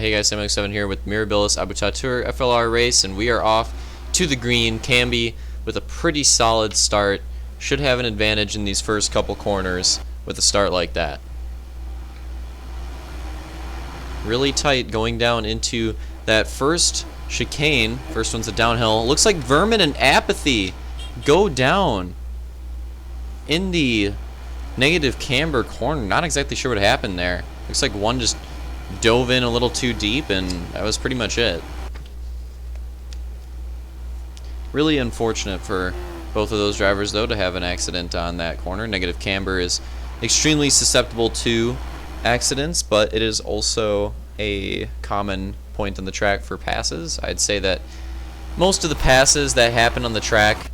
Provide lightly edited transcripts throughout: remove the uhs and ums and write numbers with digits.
Hey guys, Sam7 here with Mirabilis Abutatur FLR race, and we are off to the green. Camby with a pretty solid start. Should have an advantage in these first couple corners with a start like that. Really tight going down into that first chicane. First one's a downhill. Looks like Vermin and Apathy go down in the negative camber corner. Not exactly sure what happened there. Looks like one just dove in a little too deep, and that was pretty much it. Really unfortunate for both of those drivers, though, to have an accident on that corner. Negative camber is extremely susceptible to accidents, but it is also a common point on the track for passes. I'd say that most of the passes that happen on the track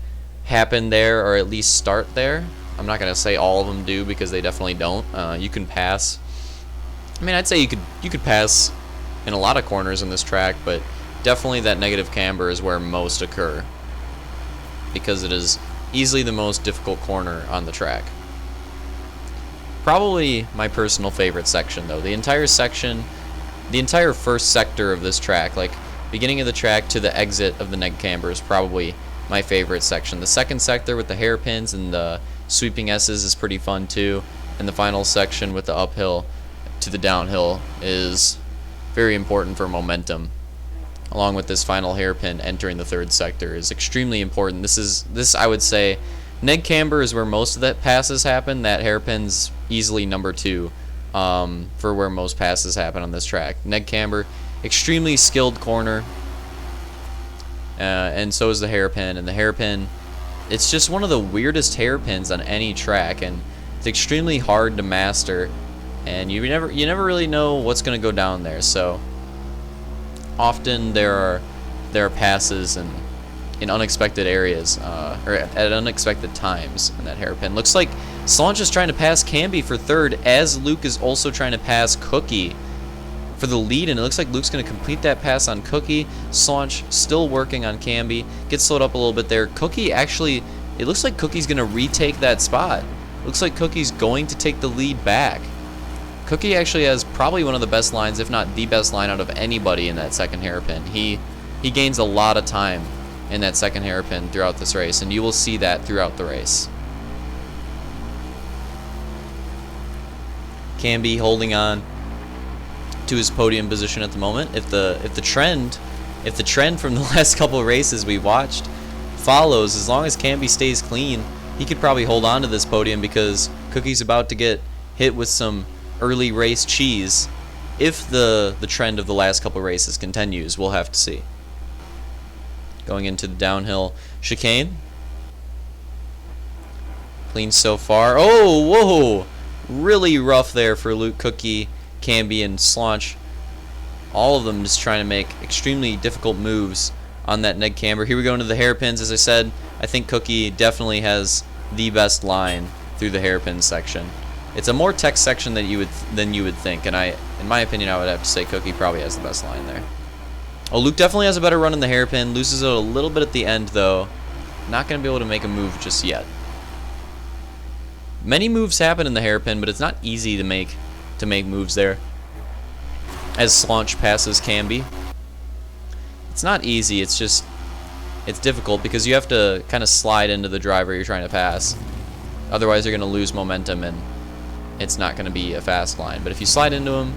happen there, or at least start there. I'm not going to say all of them do, because they definitely don't. You can pass. I mean, I'd say you could pass in a lot of corners in this track, but definitely that negative camber is where most occur, because it is easily the most difficult corner on the track. Probably my personal favorite section, though. The entire section, the entire first sector of this track, like beginning of the track to the exit of the neg camber, is probably my favorite section. The second sector with the hairpins and the sweeping S's is pretty fun too, and the final section with the uphill to the downhill is very important for momentum, along with this final hairpin entering the third sector is extremely important. This I would say, neg camber is where most of that passes happen. That hairpin's easily number 2 for where most passes happen on this track. Neg camber, extremely skilled corner, and so is the hairpin. And the hairpin, it's just one of the weirdest hairpins on any track, and it's extremely hard to master. And you never really know what's going to go down there. So often there are passes in unexpected areas, or at unexpected times in that hairpin. Looks like Slaunch is trying to pass Camby for third, as Luke is also trying to pass Cookie for the lead, and it looks like Luke's going to complete that pass on Cookie. Slaunch still working on Camby. Gets slowed up a little bit there. Cookie actually, it looks like Cookie's going to retake that spot. Looks like Cookie's going to take the lead back. Cookie actually has probably one of the best lines, if not the best line out of anybody in that second hairpin. He gains a lot of time in that second hairpin throughout this race, and you will see that throughout the race. Camby holding on to his podium position at the moment. If the trend from the last couple of races we watched follows, as long as Camby stays clean, he could probably hold on to this podium, because Cookie's about to get hit with some early race cheese. If the trend of the last couple races continues, we'll have to see. Going into the downhill chicane. Clean so far. Oh, whoa! Really rough there for Luke, Cookie, Camby, and Slaunch. All of them just trying to make extremely difficult moves on that neg camber. Here we go into the hairpins. As I said, I think Cookie definitely has the best line through the hairpin section. It's a more tech section than you would think, and in my opinion, I would have to say Cookie probably has the best line there. Oh, Luke definitely has a better run in the hairpin. Loses it a little bit at the end, though. Not going to be able to make a move just yet. Many moves happen in the hairpin, but it's not easy to make moves there. As Slaunch passes Camby, it's not easy. It's difficult, because you have to kind of slide into the driver you're trying to pass. Otherwise, you're going to lose momentum, and it's not going to be a fast line. But if you slide into him,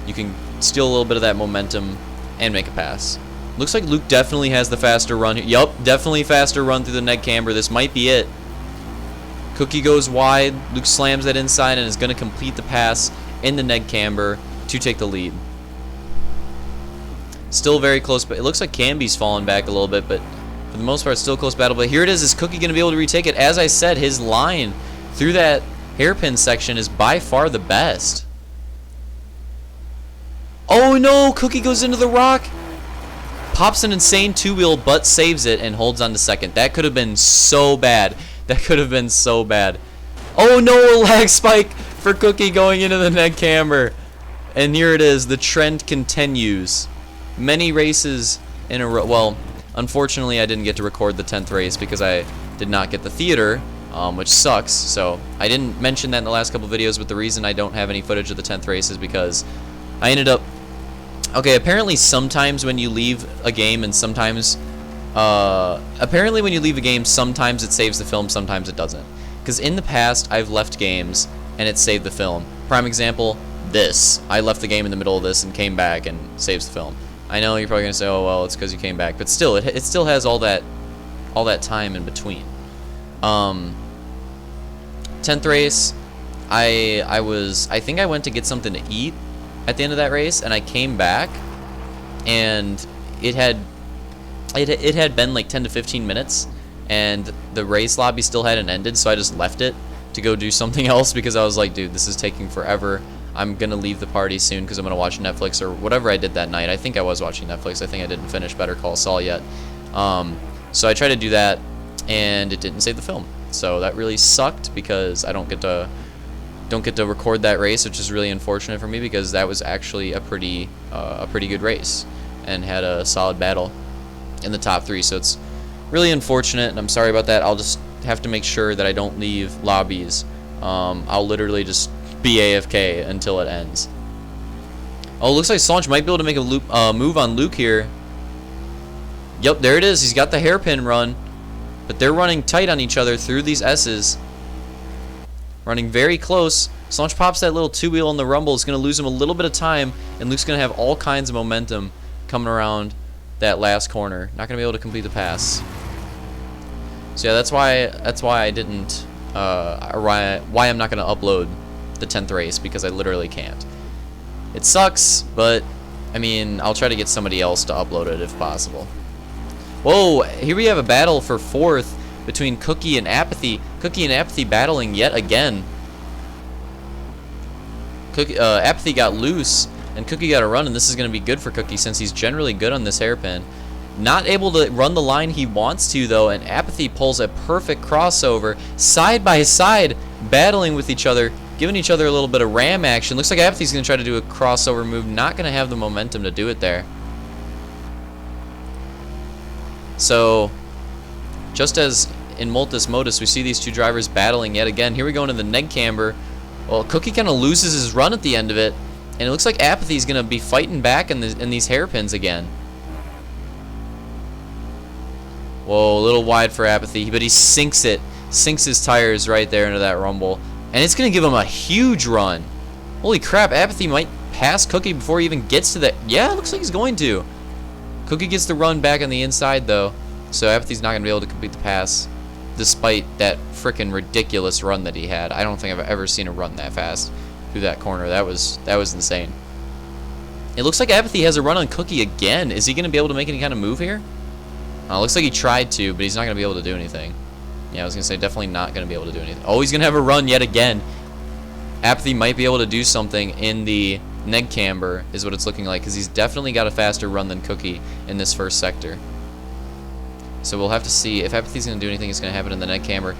you can steal a little bit of that momentum and make a pass. Looks like Luke definitely has the faster run. Yup, definitely faster run through the neg camber. This might be it. Cookie goes wide. Luke slams that inside and is going to complete the pass in the neg camber to take the lead. Still very close, but it looks like Camby's fallen back a little bit, but for the most part, still close battle. But here it is. Is Cookie going to be able to retake it? As I said, his line through that hairpin section is by far the best. Oh no! Cookie goes into the rock. Pops an insane two-wheel, but saves it and holds on to second. That could have been so bad. That could have been so bad. Oh no! A lag spike for Cookie going into the neg camber. And here it is. The trend continues. Many races in a row. Well, unfortunately, I didn't get to record the 10th race because I did not get the theater, which sucks. So I didn't mention that in the last couple videos, but the reason I don't have any footage of the 10th race is because I ended up Okay, apparently sometimes when you leave a game and sometimes... apparently when you leave a game, sometimes it saves the film, sometimes it doesn't. Because in the past, I've left games and it saved the film. Prime example, this. I left the game in the middle of this and came back and saves the film. I know you're probably going to say, oh, well, it's because you came back. But still, it still has all that time in between. 10th race, I think I went to get something to eat at the end of that race, and I came back, and it had been like 10 to 15 minutes, and the race lobby still hadn't ended, so I just left it to go do something else because I was like, dude, this is taking forever. I'm gonna leave the party soon because I'm gonna watch Netflix or whatever I did that night. I think I was watching Netflix. I think I didn't finish Better Call Saul yet. So I tried to do that, and it didn't save the film. So that really sucked because I don't get to record that race, which is really unfortunate for me because that was actually a pretty good race and had a solid battle in the top 3. So it's really unfortunate, and I'm sorry about that. I'll just have to make sure that I don't leave lobbies. I'll literally just be AFK until it ends. Oh, looks like Solange might be able to make a move on Luke here. Yep, there it is. He's got the hairpin run, but they're running tight on each other through these S's. Running very close. Solange pops that little 2-wheel in the rumble. It's going to lose him a little bit of time, and Luke's going to have all kinds of momentum coming around that last corner. Not going to be able to complete the pass. So yeah, that's why I didn't why I'm not going to upload the 10th race, because I literally can't. It sucks, but I mean, I'll try to get somebody else to upload it if possible. Whoa, here we have a battle for 4th between Cookie and Apathy. Cookie and Apathy battling yet again. Apathy got loose, and Cookie got a run, and this is going to be good for Cookie since he's generally good on this hairpin. Not able to run the line he wants to, though, and Apathy pulls a perfect crossover. Side by side, battling with each other, giving each other a little bit of ram action. Looks like Apathy's going to try to do a crossover move. Not going to have the momentum to do it there. So, just as in Multis Modus, we see these two drivers battling yet again. Here we go into the neg camber. Well, Cookie kind of loses his run at the end of it, and it looks like Apathy's going to be fighting back in these hairpins again. Whoa, a little wide for Apathy, but he sinks his tires right there into that rumble, and it's going to give him a huge run. Holy crap, Apathy might pass Cookie before he even gets to that. Yeah, it looks like he's going to. Cookie gets the run back on the inside, though, so Apathy's not going to be able to complete the pass, despite that freaking ridiculous run that he had. I don't think I've ever seen a run that fast through that corner. That was insane. It looks like Apathy has a run on Cookie again. Is he going to be able to make any kind of move here? Looks like he tried to, but he's not going to be able to do anything. Yeah, I was going to say definitely not going to be able to do anything. Oh, he's going to have a run yet again. Apathy might be able to do something in the neg camber, is what it's looking like, because he's definitely got a faster run than Cookie in this first sector. So we'll have to see if Apathy's going to do anything. It's going to happen in the neg camber.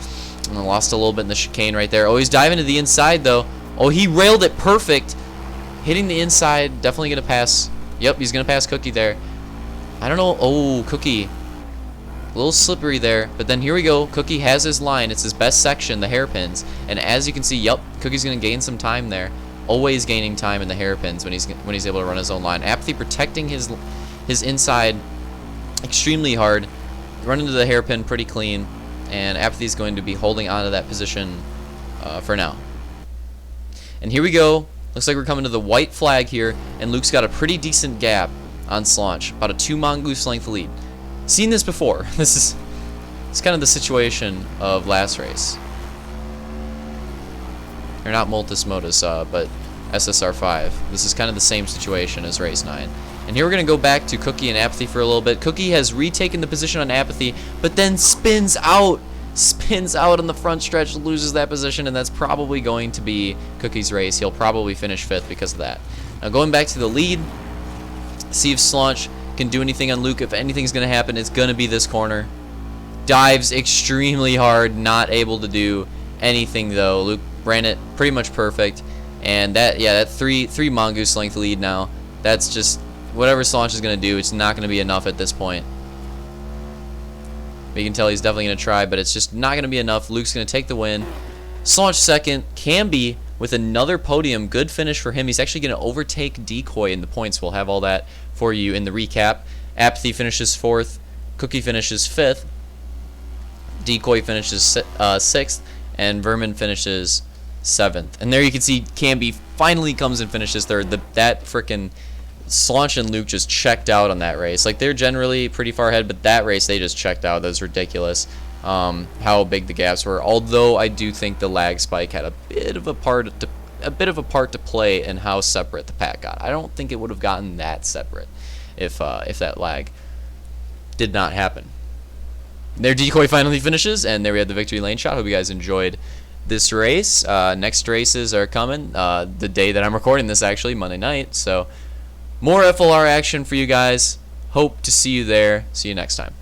And lost a little bit in the chicane right there. Oh, he's diving to the inside, though. Oh, he railed it perfect. Hitting the inside. Definitely going to pass. Yep, he's going to pass Cookie there. I don't know. Oh, Cookie. A little slippery there. But then here we go. Cookie has his line. It's his best section, the hairpins. And as you can see, yep, Cookie's going to gain some time there. Always gaining time in the hairpins when he's able to run his own line. Apathy protecting his inside extremely hard. Run into the hairpin pretty clean. And Apathy's going to be holding on to that position for now. And here we go. Looks like we're coming to the white flag here. And Luke's got a pretty decent gap on Solange. About a 2 mongoose length lead. Seen this before. It's kind of the situation of last race. Or not Multis Modus, but SSR5. This is kind of the same situation as race 9. And here we're going to go back to Cookie and Apathy for a little bit. Cookie has retaken the position on Apathy, but then spins out on the front stretch, loses that position, and that's probably going to be Cookie's race. He'll probably finish 5th because of that. Now going back to the lead, see if Solange can do anything on Luke. If anything's going to happen, it's going to be this corner. Dives extremely hard, not able to do anything though. Luke ran it pretty much perfect, and that three mongoose length lead now. That's just whatever Solange is going to do. It's not going to be enough at this point. But you can tell he's definitely going to try, but it's just not going to be enough. Luke's going to take the win. Solange second, can be with another podium. Good finish for him. He's actually going to overtake Decoy in the points. We'll have all that for you in the recap. Apathy finishes 4th. Cookie finishes 5th. Decoy finishes 6th. And Vermin finishes 7th. And there you can see Camby finally comes and finishes 3rd. That frickin' Slaunch and Luke just checked out on that race. Like, they're generally pretty far ahead, but that race they just checked out. That was ridiculous. How big the gaps were. Although I do think the lag spike had a bit of a part to play in how separate the pack got. I don't think it would have gotten that separate if that lag did not happen. Their Decoy finally finishes, and there we have the victory lane shot. Hope you guys enjoyed this race. Next races are coming the day that I'm recording this, actually, Monday night. So more FLR action for you guys. Hope to see you there. See you next time.